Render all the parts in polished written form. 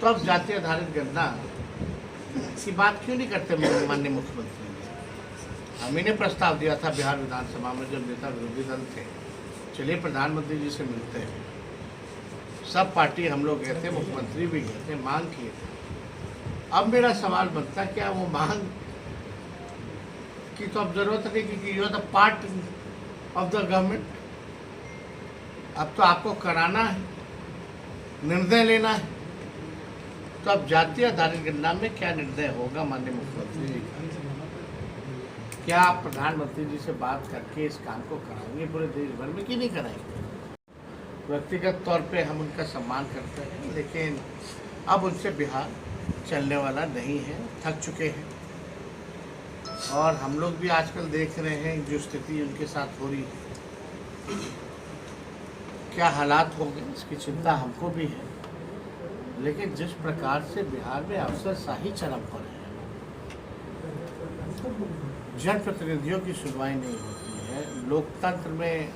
तो अब जाति आधारित गणना की बात क्यों नहीं करते माननीय मुख्यमंत्री जी? हम ही ने प्रस्ताव दिया था बिहार विधानसभा में जब नेता विरोधी दल थे, चलिए प्रधानमंत्री जी से मिलते हैं। सब पार्टी हम लोग गए थे, मुख्यमंत्री भी गए थे, मांग किए थे। अब मेरा सवाल बनता है, क्या वो मांग की तो अब जरूरत नहीं, क्योंकि you are the part of the government. अब तो आपको कराना है, निर्णय लेना है। तो अब जाति आधारित गणना में क्या निर्णय होगा माननीय मुख्यमंत्री जी का? क्या आप प्रधानमंत्री जी से बात करके इस काम को कराएंगे पूरे देश भर में कि नहीं कराएंगे? व्यक्तिगत तौर पे हम उनका सम्मान करते हैं, लेकिन अब उनसे बिहार चलने वाला नहीं है, थक चुके हैं। और हम लोग भी आजकल देख रहे हैं जो स्थिति उनके साथ हो रही है, क्या हालात हो गए, इसकी चिंता हमको भी है। लेकिन जिस प्रकार से बिहार में अफसरशाही चरम पर है, जनप्रतिनिधियों की सुनवाई नहीं होती है लोकतंत्र में,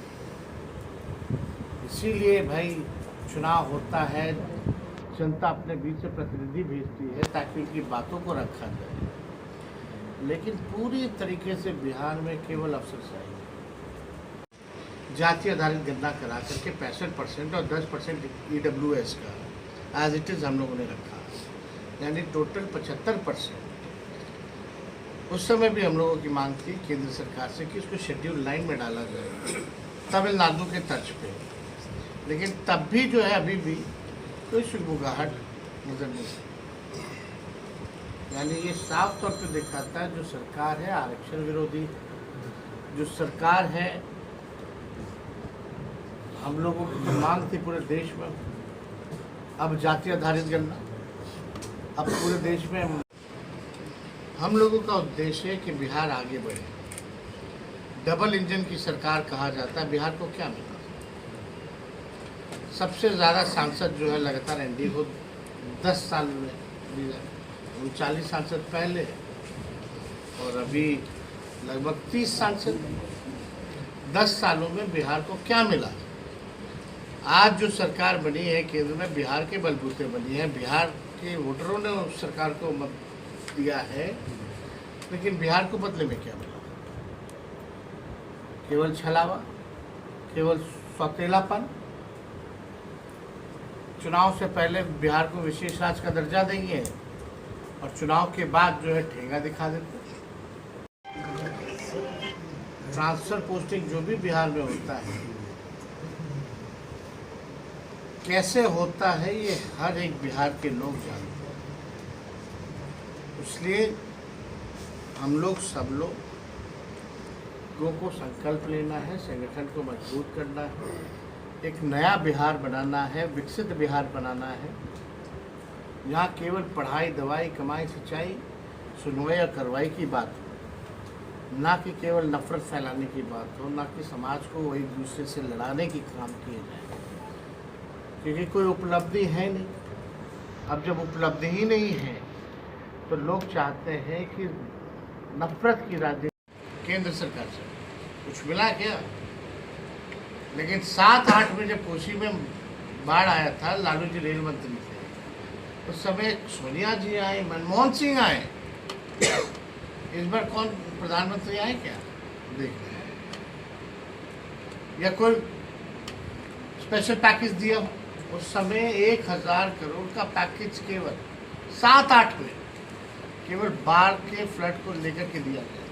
इसीलिए भाई चुनाव होता है, जनता अपने बीच से प्रतिनिधि भेजती है ताकि उनकी बातों को रखा जाए। लेकिन पूरी तरीके से बिहार में केवल अफसरशाही, जाति आधारित गणना करा करके 65% और 10% EWS का एज इट इज़ हम लोगों ने रखा, यानी टोटल 75%। उस समय भी हम लोगों की मांग थी केंद्र सरकार से कि उसको शेड्यूल 9 में डाला जाए, तमिलनाडु के तर्ज पे। लेकिन तब भी जो है अभी भी कोई सुगबुगाहट नजर नहीं आती। यानी ये साफ तौर पे दिखाता है जो सरकार है आरक्षण विरोधी, जो सरकार है, हम लोगों की मांग थी पूरे देश में अब जाति आधारित गणना, अब पूरे देश में हम लोगों का उद्देश्य है कि बिहार आगे बढ़े। डबल इंजन की सरकार कहा जाता है, बिहार को क्या मिला? सबसे ज़्यादा सांसद जो है लगातार एनडीए को 10 साल में मिला, 39 सांसद पहले और अभी लगभग 30 सांसद। 10 सालों में बिहार को क्या मिला? आज जो सरकार बनी है केंद्र में, बिहार के बलबूते बनी है, बिहार के वोटरों ने उस सरकार को मत दिया है, लेकिन बिहार को बदले में क्या मिला? केवल छलावा, केवल सौतेलापन। चुनाव से पहले बिहार को विशेष राज्य का दर्जा देंगे और चुनाव के बाद जो है ठेंगा दिखा देते। ट्रांसफर पोस्टिंग जो भी बिहार में होता है, कैसे होता है ये हर एक बिहार के लोग जानते हैं। इसलिए हम लोग सब लोगों को संकल्प लेना है, संगठन को मजबूत करना है, एक नया बिहार बनाना है, विकसित बिहार बनाना है, जहाँ केवल पढ़ाई, दवाई, कमाई, सिंचाई, सुनवाई और कार्रवाई की बात हो, ना कि केवल नफरत फैलाने की बात हो, ना कि समाज को एक दूसरे से लड़ाने की काम किए जाए, क्योंकि कोई उपलब्धि है नहीं। अब जब उपलब्धि ही नहीं है तो लोग चाहते हैं कि नफरत की राजनीति। केंद्र सरकार से कुछ मिला क्या? लेकिन 7-8 में जब कोसी में बाढ़ आया था, लालू जी रेल मंत्री थे, उस समय सोनिया जी आए, मनमोहन सिंह आए। इस बार कौन प्रधानमंत्री आए क्या? देख रहे हैं, या कोई स्पेशल पैकेज दिया हो? उस समय 1000 करोड़ का पैकेज केवल 7-8 में केवल बाढ़ के फ्लड को लेकर के दिया गया।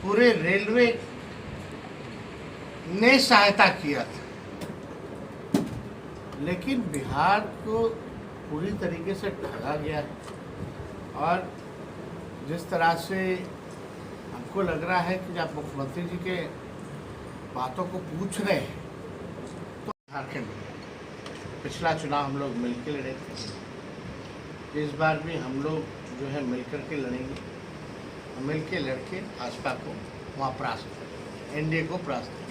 पूरे रेलवे ने सहायता किया था, लेकिन बिहार को पूरी तरीके से ठगा गया है। और जिस तरह से हमको लग रहा है कि जब मुख्यमंत्री जी के बातों को पूछ रहे हैं तो झारखंड में पिछला चुनाव हम लोग मिलकर लड़े थे, इस बार भी हम लोग जो है मिलकर के लड़ेंगे, मिलकर लड़के भाजपा को वहाँ परास्त करेंगे, एनडीए को परास्त करेंगे।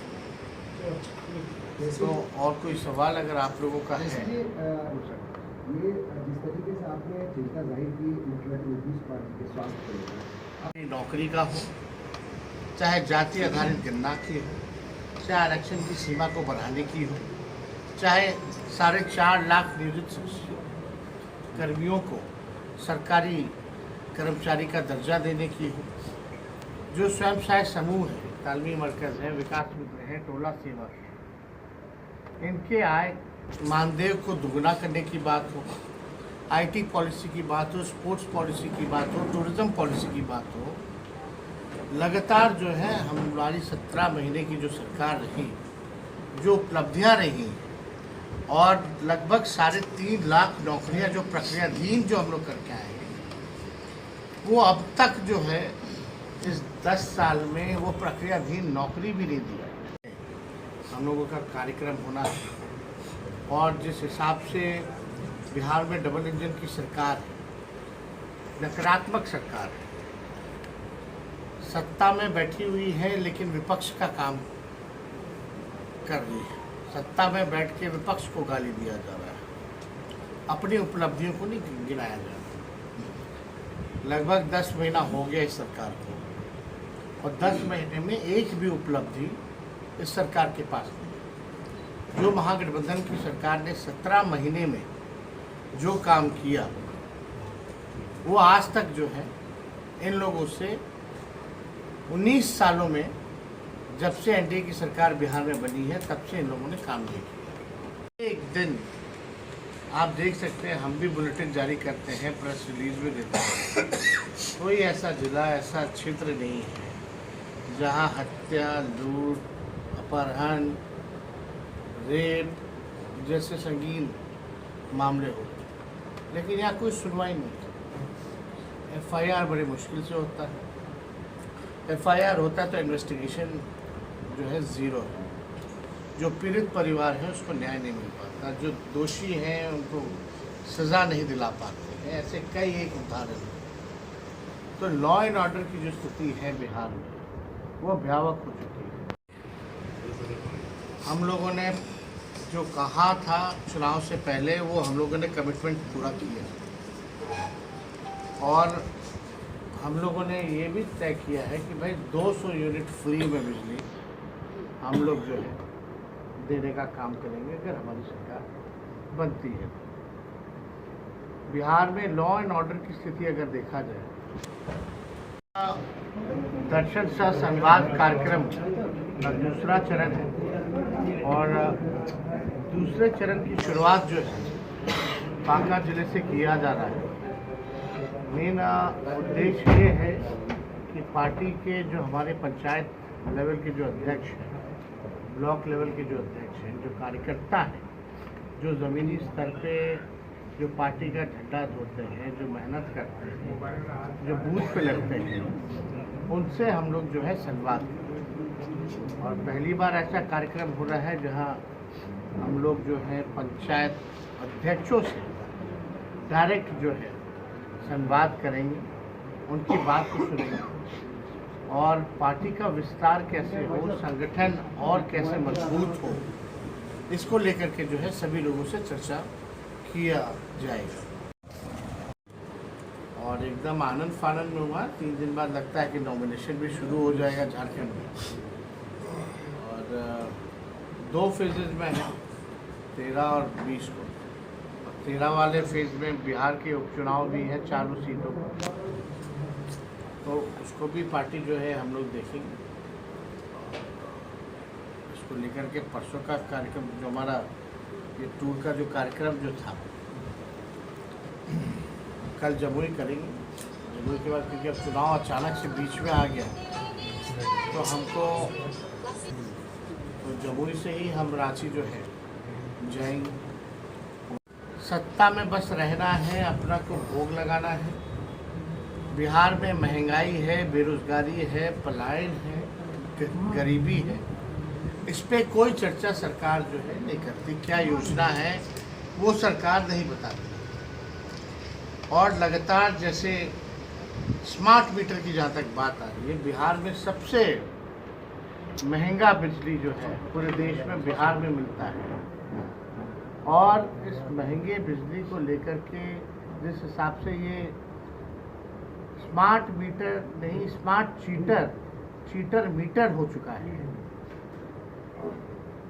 तो और कोई सवाल अगर आप लोगों का है? ये जिस तरीके से आपने चिंता जाहिर की मुख्यमंत्री नीतीश कुमार के स्वास्थ्य को लेकर, अपनी नौकरी का हो, चाहे जाति आधारित गणना की हो, चाहे आरक्षण की सीमा को बढ़ाने की हो, चाहे 4.5 लाख नियोजित शिक्षक कर्मियों को सरकारी कर्मचारी का दर्जा देने की हो, जो स्वयं सहायक समूह है, तालमी मरकज़ है, विकास मित्र है, टोला सेवा है, इनके आय मानदेय को दुगना करने की बात हो, आईटी पॉलिसी की बात हो, स्पोर्ट्स पॉलिसी की बात हो, टूरिज्म पॉलिसी की बात हो, लगातार जो है हमारी 17 महीने की जो सरकार रही, जो उपलब्धियां रही और लगभग 3.5 लाख नौकरियां जो प्रक्रियाधीन जो हम लोग करके आए हैं, वो अब तक जो है इस 10 साल में वो प्रक्रियाधीन नौकरी भी नहीं दी। हम लोगों का कार्यक्रम होना है और जिस हिसाब से बिहार में डबल इंजन की सरकार है, नकारात्मक सरकार है, सत्ता में बैठी हुई है लेकिन विपक्ष का काम कर रही है, सत्ता में बैठ के विपक्ष को गाली दिया जा रहा है, अपनी उपलब्धियों को नहीं गिनाया जा रहा। लगभग 10 महीना हो गया इस सरकार को और 10 महीने में एक भी उपलब्धि इस सरकार के पास नहीं। जो महागठबंधन की सरकार ने 17 महीने में जो काम किया वो आज तक जो है इन लोगों से 19 सालों में, जब से एनडीए की सरकार बिहार में बनी है तब से इन लोगों ने काम नहीं किया। एक दिन आप देख सकते हैं, हम भी बुलेटिन जारी करते हैं, प्रेस रिलीज भी देते हैं, कोई ऐसा जिला, ऐसा क्षेत्र नहीं है जहां हत्या, लूट, अपहरण, रेप जैसे संगीन मामले हो, लेकिन यहाँ कोई सुनवाई नहीं। एफआईआर बड़ी मुश्किल से होता है, एफआईआर होता है तो इन्वेस्टिगेशन जो है ज़ीरो है, जो पीड़ित परिवार है उसको न्याय नहीं मिल पाता, जो दोषी हैं उनको सज़ा नहीं दिला पाते हैं, ऐसे कई एक उदाहरण हैं। तो लॉ एंड ऑर्डर की जो स्थिति है बिहार में वो भयावह हो चुकी है। हम लोगों ने जो कहा था चुनाव से पहले वो हम लोगों ने कमिटमेंट पूरा किया और हम लोगों ने ये भी तय किया है कि भाई 200 यूनिट फ्री में बिजली हम लोग जो है देने का काम करेंगे अगर हमारी सरकार बनती है। बिहार में लॉ एंड ऑर्डर की स्थिति अगर देखा जाए, दर्शन सह संवाद कार्यक्रम का दूसरा चरण है और दूसरे चरण की शुरुआत जो है बांका जिले से किया जा रहा है। मेन उद्देश्य ये है कि पार्टी के जो हमारे पंचायत लेवल के जो अध्यक्ष हैं, ब्लॉक लेवल के जो अध्यक्ष हैं, जो कार्यकर्ता हैं, जो ज़मीनी स्तर पे जो पार्टी का झंडा धोते हैं, जो मेहनत करते हैं, जो बूथ पे लड़ते हैं, उनसे हम लोग जो है संवाद करें। और पहली बार ऐसा कार्यक्रम हो रहा है जहां हम लोग जो है पंचायत अध्यक्षों से डायरेक्ट जो है संवाद करेंगे, उनकी बात को सुनेंगे और पार्टी का विस्तार कैसे हो, संगठन और कैसे मजबूत हो, इसको लेकर के जो है सभी लोगों से चर्चा किया जाएगा। और एकदम आनंद फानंद में हुआ, 3 दिन बाद लगता है कि नॉमिनेशन भी शुरू हो जाएगा झारखंड में और 2 फेजेज में है, 13 और 20 को। 13 वाले फेज में बिहार के उपचुनाव भी है 4 सीटों पर, तो उसको भी पार्टी जो है हम लोग देखेंगे। इसको लेकर के परसों का कार्यक्रम जो हमारा ये टूर का जो कार्यक्रम जो था, कल जमुई करेंगे। जमुई के बाद क्योंकि अब चुनाव अचानक से बीच में आ गया तो हमको तो जमुई से ही हम रांची जो है जाएंगे। सत्ता में बस रहना है, अपना को भोग लगाना है। बिहार में महंगाई है, बेरोजगारी है, पलायन है, गरीबी है, इस पे कोई चर्चा सरकार जो है नहीं करती। क्या योजना है वो सरकार नहीं बताती। और लगातार जैसे स्मार्ट मीटर की जहाँ तक बात आ रही है, बिहार में सबसे महंगा बिजली जो है पूरे देश में बिहार में मिलता है। और इस महंगे बिजली को लेकर के जिस हिसाब से ये स्मार्ट मीटर नहीं, स्मार्ट चीटर मीटर हो चुका है,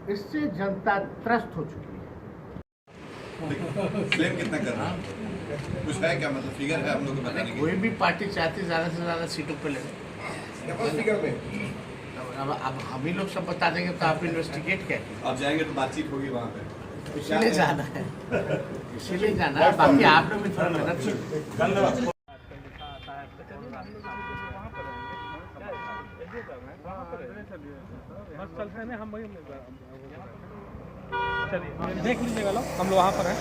इससे जनता त्रस्त हो चुकी है। क्लेम कितना कर रहा है? कुछ है क्या, मतलब फिगर है हम लोग को बताने की? कोई भी पार्टी चाहती है ज़्यादा से ज़्यादा सीटों पे लड़े। फिगर में अब हम ही लोग सब बता देंगे तो आप इन्वेस्टिगेट क्या कीजिए। आप जाएंगे तो बातचीत होगी वहाँ पे। इसीलिए जाना है, इसीलिए जाना है। बाकी आप लोग भी थोड़ा मेहनत कीजिए। चलिए देख लीजिएगा लोग, हम लोग वहाँ पर हैं।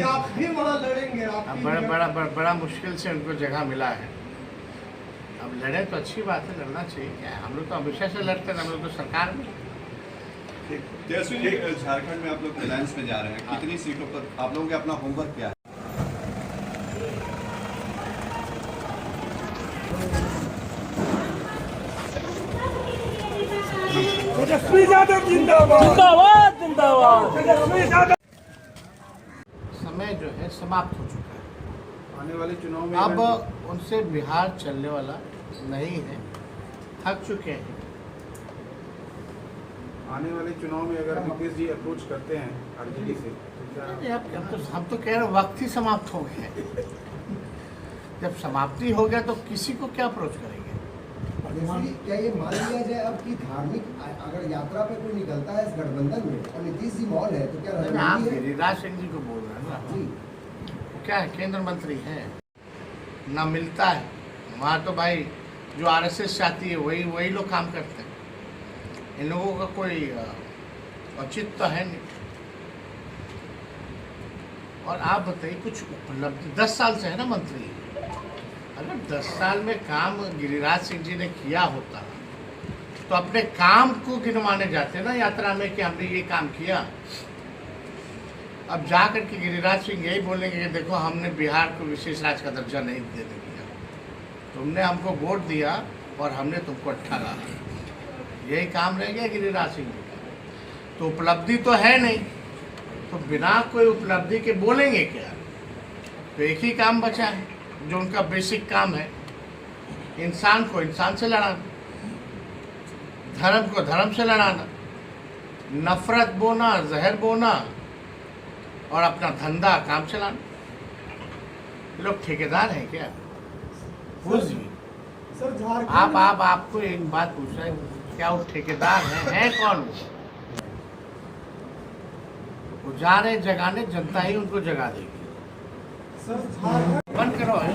आप भी वहाँ लड़ेंगे आप अब बड़ा मुश्किल से उनको जगह मिला है। अब लड़े तो अच्छी बात है, लड़ना चाहिए। क्या है, हम लोग तो हमेशा से लड़ते हैं, हम लोग तो सरकार में। तेजस्वी जी, झारखंड में आप लोग अलायंस में जा रहे हैं, कितनी सीटों पर आप लोगों के अपना होमवर्क क्या है? तेजस्वी यादव जिंदाबाद, जिंदाबाद, जिंदाबाद। तेजस्वी यादव। समय जो है समाप्त हो चुका है। आने वाले चुनाव में अब उनसे बिहार चलने वाला नहीं है, थक चुके हैं। आने वाले चुनाव में अगर नीतीश जी अप्रोच करते हैं आरजेडी से तो क्या अरे हम तो कह रहे हैं वक्त ही समाप्त हो गया है। जब समाप्ति हो गया तो किसी को क्या अप्रोच करेंगे? क्या ये मान लिया जाए अब कि धार्मिक अगर यात्रा पे कोई निकलता है इस गठबंधन में और नीतीश जी मौन है तो क्या आप रणनीति है? गिरिराज सिंह जी को बोल रहे हैं ना, जी वो क्या है, केंद्र मंत्री हैं, ना मिलता है वहाँ। तो भाई जो आरएसएस चाहती है वही लोग काम करते हैं। इन लोगों का कोई औचित्य तो है नहीं। और आप बताइए कुछ उपलब्धि 10 साल से है ना मंत्री। अगर 10 साल में काम गिरिराज सिंह जी ने किया होता तो अपने काम को गिनवाने जाते ना यात्रा में कि हमने ये काम किया। अब जा कर के गिरिराज सिंह यही बोलेंगे कि देखो हमने बिहार को विशेष राज्य का दर्जा नहीं देने दिया, तुमने हमको वोट दिया और हमने तुमको अच्छा रहा। यही काम रह गया गिरिराज सिंह जी का। तो उपलब्धि तो है नहीं, तो बिना कोई उपलब्धि के बोलेंगे क्या? तो एक ही काम बचा है जो उनका बेसिक काम है, इंसान को इंसान से लड़ाना, धर्म को धर्म से लड़ाना, नफरत बोना, जहर बोना और अपना धंधा काम चलाना। ये लोग ठेकेदार हैं क्या? पूछिए आपको एक बात पूछ रहे हैं, क्या वो ठेकेदार हैं कौन? वो जा रहे जगाने, जनता ही उनको जगा देगी। बंद करो है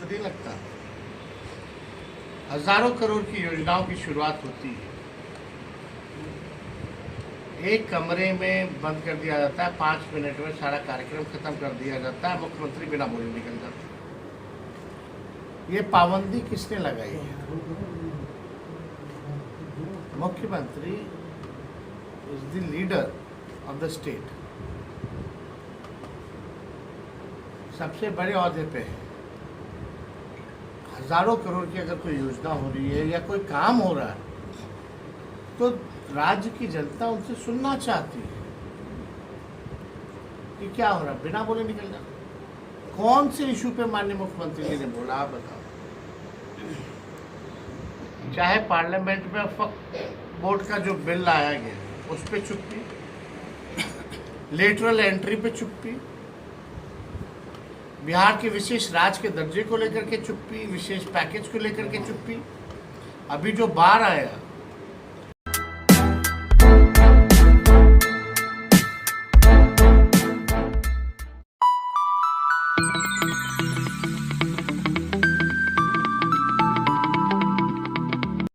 नहीं लगता। हजारों करोड़ की योजनाओं की शुरुआत होती है, एक कमरे में बंद कर दिया जाता है, 5 मिनट में सारा कार्यक्रम खत्म कर दिया जाता है, मुख्यमंत्री बिना बोले निकल जाते हैं। ये पाबंदी किसने लगाई है? मुख्यमंत्री is the leader of the state, सबसे बड़े ओहदे पे है। हजारों करोड़ की अगर कोई योजना हो रही है या कोई काम हो रहा है तो राज्य की जनता उनसे सुनना चाहती है कि क्या हो रहा है, बिना बोले निकल जाना। कौन से इशू पे माननीय मुख्यमंत्री जी ने बोला, आप बताओ। चाहे पार्लियामेंट में वक्फ बोर्ड का जो बिल लाया गया उस पे चुप्पी, लेटरल एंट्री पे चुप्पी, बिहार के विशेष राज्य के दर्जे को लेकर के चुप्पी, विशेष पैकेज को लेकर के चुप्पी। अभी जो बाढ़ आया